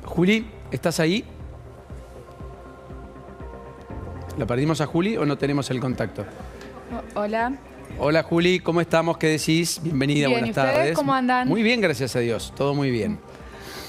Juli, ¿estás ahí? ¿La perdimos a Juli o no tenemos el contacto? Hola. Hola Juli, ¿cómo estamos? ¿Qué decís? Bienvenida, Bien, buenas ¿y ustedes tardes. cómo andan? Muy bien, gracias a Dios, todo muy bien.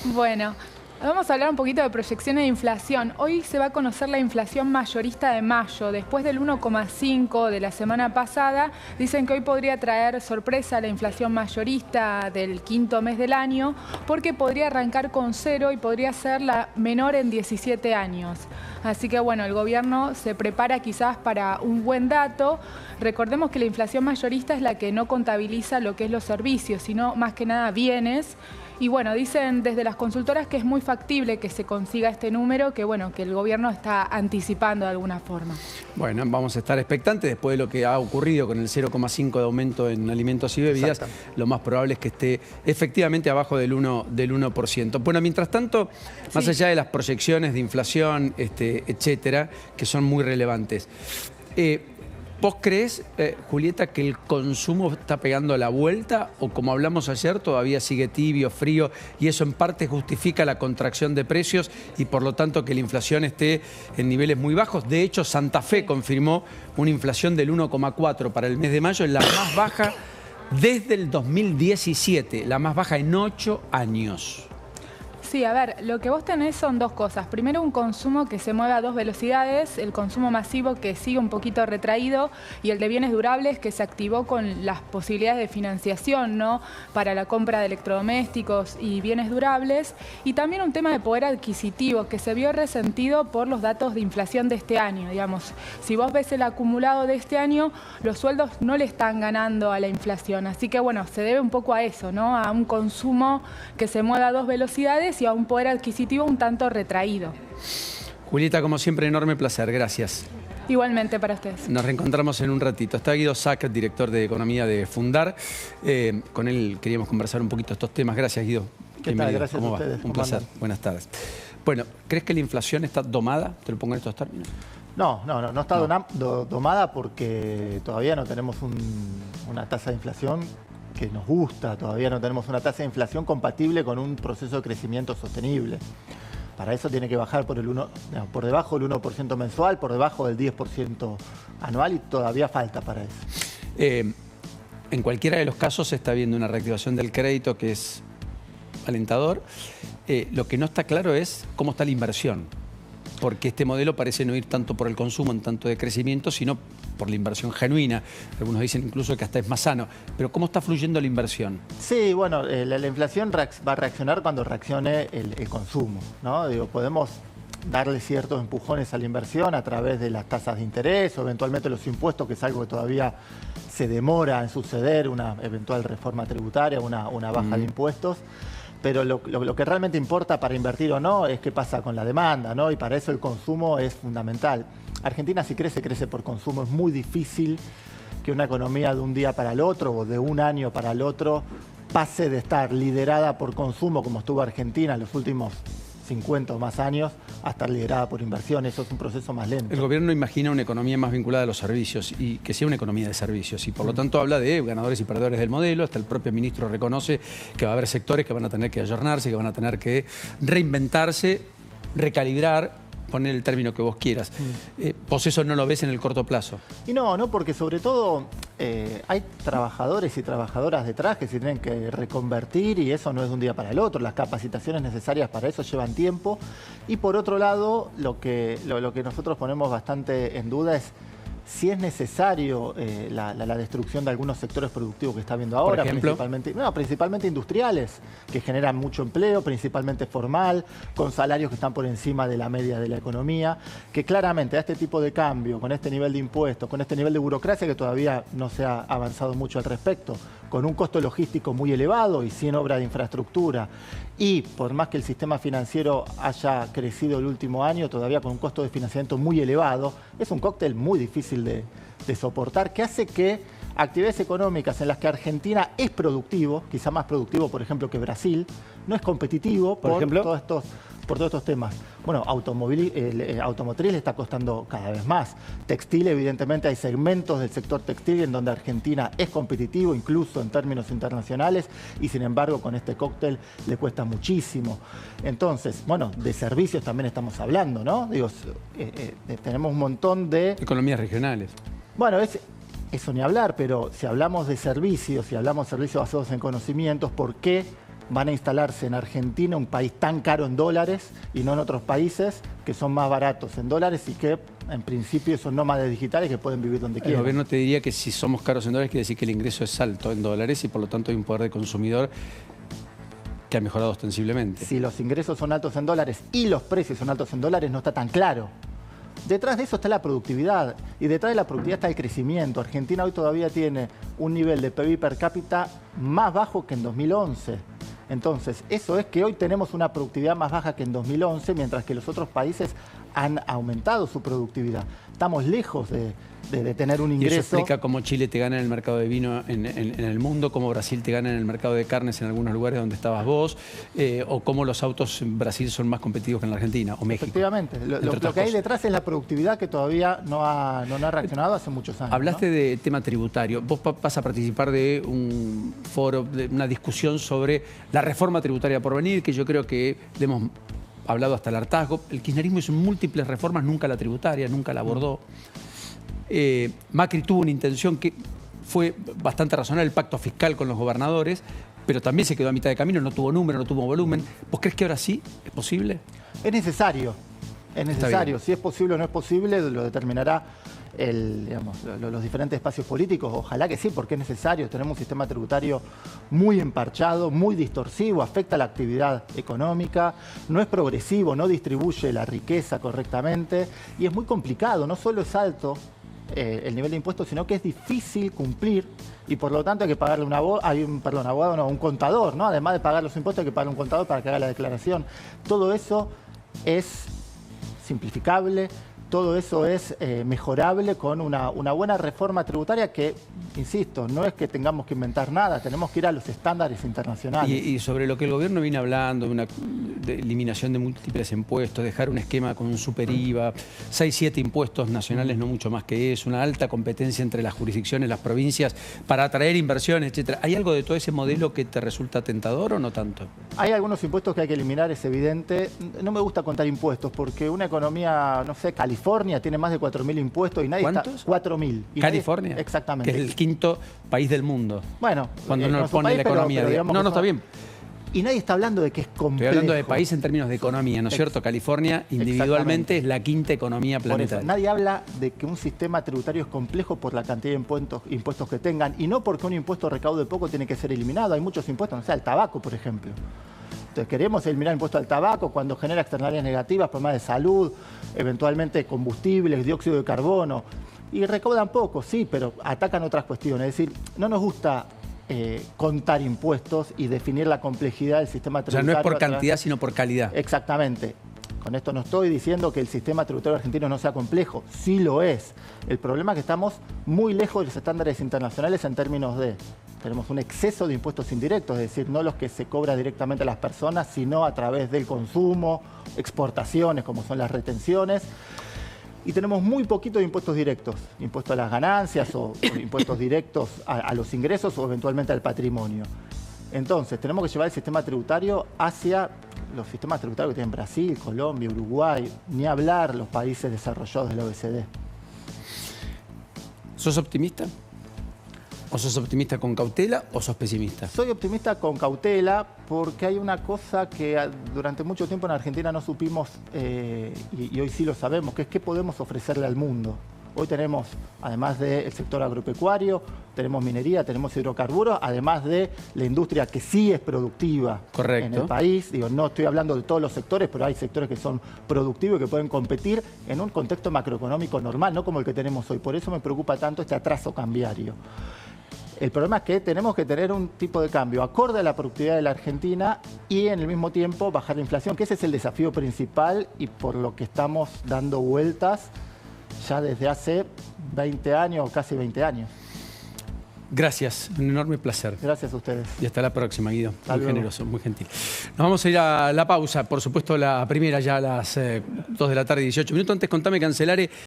Bueno, vamos a hablar un poquito de proyecciones de inflación. Hoy se va a conocer la inflación mayorista de mayo. Después del 1,5 de la semana pasada, dicen que hoy podría traer sorpresa la inflación mayorista del quinto mes del año, porque podría arrancar con 0 y podría ser la menor en 17 años. Así que bueno, el gobierno se prepara quizás para un buen dato. Recordemos que la inflación mayorista es la que no contabiliza lo que es los servicios, sino más que nada bienes. Y bueno, dicen desde las consultoras que es muy factible que se consiga este número, que bueno, que el gobierno está anticipando de alguna forma. Bueno, vamos a estar expectantes después de lo que ha ocurrido con el 0,5 de aumento en alimentos y bebidas. Lo más probable es que esté efectivamente abajo del 1%. Bueno, mientras tanto, más allá de las proyecciones de inflación, etcétera, que son muy relevantes, ¿vos crees, Julieta, que el consumo está pegando la vuelta o, como hablamos ayer, todavía sigue tibio, frío y eso en parte justifica la contracción de precios y por lo tanto que la inflación esté en niveles muy bajos? De hecho, Santa Fe confirmó una inflación del 1,4 para el mes de mayo, la más baja desde el 2017, la más baja en 8 años. Sí, a ver, lo que vos tenés son dos cosas. Primero, un consumo que se mueve a dos velocidades, el consumo masivo que sigue un poquito retraído y el de bienes durables que se activó con las posibilidades de financiación, ¿no?, para la compra de electrodomésticos y bienes durables. Y también un tema de poder adquisitivo que se vio resentido por los datos de inflación de este año. Digamos, si vos ves el acumulado de este año, los sueldos no le están ganando a la inflación. Así que bueno, se debe un poco a eso, ¿no?, a un consumo que se mueve a dos velocidades y a un poder adquisitivo un tanto retraído. Julieta, como siempre, enorme placer. Gracias. Igualmente para ustedes. Nos reencontramos en un ratito. Está Guido Sack, director de Economía de Fundar. Con él queríamos conversar un poquito estos temas. Gracias, Guido. ¿Qué tal? Gracias a ustedes. Un placer. Buenas tardes. Bueno, ¿crees que la inflación está domada? Te lo pongo en estos términos. No está domada porque todavía no tenemos una tasa de inflación que nos gusta, todavía no tenemos una tasa de inflación compatible con un proceso de crecimiento sostenible. Para eso tiene que bajar por debajo del 1% mensual, por debajo del 10% anual y todavía falta para eso. En cualquiera de los casos se está viendo una reactivación del crédito que es alentador. Lo que no está claro es cómo está la inversión, porque este modelo parece no ir tanto por el consumo en tanto de crecimiento, sino por la inversión genuina. Algunos dicen incluso que hasta es más sano. Pero ¿cómo está fluyendo la inversión? Sí, bueno, la inflación va a reaccionar cuando reaccione el consumo, ¿no? Digo, podemos darle ciertos empujones a la inversión a través de las tasas de interés o eventualmente los impuestos, que es algo que todavía se demora en suceder, una eventual reforma tributaria, una baja de impuestos. Pero lo que realmente importa para invertir o no es qué pasa con la demanda, ¿no? Y para eso el consumo es fundamental. Argentina, si crece por consumo. Es muy difícil que una economía de un día para el otro o de un año para el otro pase de estar liderada por consumo, como estuvo Argentina en los últimos 50 o más años, a estar liderada por inversión. Eso es un proceso más lento. El gobierno imagina una economía más vinculada a los servicios y que sea una economía de servicios y por lo tanto habla de ganadores y perdedores del modelo. Hasta el propio ministro reconoce que va a haber sectores que van a tener que ayornarse, que van a tener que reinventarse, recalibrar, poner el término que vos quieras. ¿Vos eso no lo ves en el corto plazo? Y no, porque sobre todo hay trabajadores y trabajadoras detrás que se tienen que reconvertir y eso no es de un día para el otro. Las capacitaciones necesarias para eso llevan tiempo. Y por otro lado, lo que nosotros ponemos bastante en duda es si es necesario la destrucción de algunos sectores productivos que está habiendo ahora, principalmente industriales, que generan mucho empleo, principalmente formal, con salarios que están por encima de la media de la economía, que claramente a este tipo de cambio, con este nivel de impuestos, con este nivel de burocracia que todavía no se ha avanzado mucho al respecto, con un costo logístico muy elevado y sin obra de infraestructura, y por más que el sistema financiero haya crecido el último año, todavía con un costo de financiamiento muy elevado, es un cóctel muy difícil de soportar, que hace que actividades económicas en las que Argentina es productivo, quizá más productivo, por ejemplo, que Brasil, no es competitivo por ejemplo, todos estos por todos estos temas. Bueno, automotriz le está costando cada vez más. Textil, evidentemente, hay segmentos del sector textil en donde Argentina es competitivo, incluso en términos internacionales, y sin embargo con este cóctel le cuesta muchísimo. Entonces, bueno, de servicios también estamos hablando, ¿no? Digo, tenemos un montón de... Economías regionales. Bueno, eso ni hablar, pero si hablamos de servicios, si hablamos de servicios basados en conocimientos, ¿por qué van a instalarse en Argentina, un país tan caro en dólares, y no en otros países que son más baratos en dólares y que en principio son nómades digitales que pueden vivir donde quieran? El gobierno te diría que si somos caros en dólares quiere decir que el ingreso es alto en dólares y por lo tanto hay un poder de consumidor que ha mejorado ostensiblemente. Si los ingresos son altos en dólares y los precios son altos en dólares, no está tan claro. Detrás de eso está la productividad y detrás de la productividad está el crecimiento. Argentina hoy todavía tiene un nivel de PIB per cápita más bajo que en 2011. Entonces, eso es que hoy tenemos una productividad más baja que en 2011, mientras que los otros países han aumentado su productividad. Estamos lejos de tener un ingreso. Y eso explica cómo Chile te gana en el mercado de vino en el mundo, cómo Brasil te gana en el mercado de carnes en algunos lugares donde estabas vos, o cómo los autos en Brasil son más competitivos que en la Argentina o México. Efectivamente. Lo que hay detrás es la productividad que todavía no ha reaccionado hace muchos años. Hablaste de tema tributario. Vos vas a participar de un foro, de una discusión sobre la reforma tributaria por venir, que yo creo que le hemos hablado hasta el hartazgo. El kirchnerismo hizo múltiples reformas, nunca la tributaria, nunca la abordó. Macri tuvo una intención que fue bastante razonable, el pacto fiscal con los gobernadores, pero también se quedó a mitad de camino, no tuvo número, no tuvo volumen. ¿Vos crees que ahora sí es posible? Es necesario. Es necesario. Si es posible o no es posible, lo determinará los diferentes espacios políticos. Ojalá que sí, porque es necesario. Tenemos un sistema tributario muy emparchado, muy distorsivo, afecta la actividad económica, no es progresivo, no distribuye la riqueza correctamente y es muy complicado. No solo es alto el nivel de impuestos, sino que es difícil cumplir y por lo tanto hay que pagarle un contador, ¿no? Además de pagar los impuestos hay que pagarle un contador para que haga la declaración. Todo eso es simplificable, todo eso es mejorable con una buena reforma tributaria que, insisto, no es que tengamos que inventar nada, tenemos que ir a los estándares internacionales. Y sobre lo que el gobierno viene hablando, de eliminación de múltiples impuestos, dejar un esquema con un super IVA, 6, 7 impuestos nacionales, no mucho más que eso, una alta competencia entre las jurisdicciones, las provincias, para atraer inversiones, etcétera. ¿Hay algo de todo ese modelo que te resulta tentador o no tanto? Hay algunos impuestos que hay que eliminar, es evidente. No me gusta contar impuestos porque una economía, no sé, California tiene más de 4.000 impuestos y nadie ¿Cuántos? está... 4.000. ¿California? Exactamente. Que es el quinto país del mundo. Bueno, cuando uno no pone país, la economía. pero digamos no, que está bien. Y nadie está hablando de que es complejo. Estoy hablando de país en términos de economía, ¿no es cierto? California individualmente es la quinta economía planetaria. Por eso, nadie habla de que un sistema tributario es complejo por la cantidad de impuestos que tengan y no porque un impuesto recaude poco tiene que ser eliminado. Hay muchos impuestos, no sé, el tabaco, por ejemplo. Entonces, queremos eliminar el impuesto al tabaco cuando genera externalidades negativas, problemas de salud, eventualmente combustibles, dióxido de carbono. Y recaudan poco, sí, pero atacan otras cuestiones. Es decir, no nos gusta contar impuestos y definir la complejidad del sistema tributario. O sea, no es por cantidad, sino por calidad. Exactamente. Con esto no estoy diciendo que el sistema tributario argentino no sea complejo, sí lo es. El problema es que estamos muy lejos de los estándares internacionales en términos de... Tenemos un exceso de impuestos indirectos, es decir, no los que se cobra directamente a las personas, sino a través del consumo, exportaciones, como son las retenciones. Y tenemos muy poquito de impuestos directos, impuestos a las ganancias o impuestos directos a los ingresos o eventualmente al patrimonio. Entonces, tenemos que llevar el sistema tributario hacia los sistemas tributarios que tienen Brasil, Colombia, Uruguay, ni hablar los países desarrollados de la OECD. ¿Sos optimista? ¿O sos optimista con cautela o sos pesimista? Soy optimista con cautela porque hay una cosa que durante mucho tiempo en Argentina no supimos y hoy sí lo sabemos, que es qué podemos ofrecerle al mundo. Hoy tenemos, además del sector agropecuario, tenemos minería, tenemos hidrocarburos, además de la industria que sí es productiva. Correcto. En el país. Digo, no estoy hablando de todos los sectores, pero hay sectores que son productivos y que pueden competir en un contexto macroeconómico normal, no como el que tenemos hoy. Por eso me preocupa tanto este atraso cambiario. El problema es que tenemos que tener un tipo de cambio acorde a la productividad de la Argentina y en el mismo tiempo bajar la inflación, que ese es el desafío principal y por lo que estamos dando vueltas ya desde hace 20 años o casi 20 años. Gracias, un enorme placer. Gracias a ustedes. Y hasta la próxima, Guido. Hasta Muy luego. generoso, muy gentil. Nos vamos a ir a la pausa, por supuesto la primera ya a las 2 de la tarde, 18 minutos. Antes contame, Cancelare.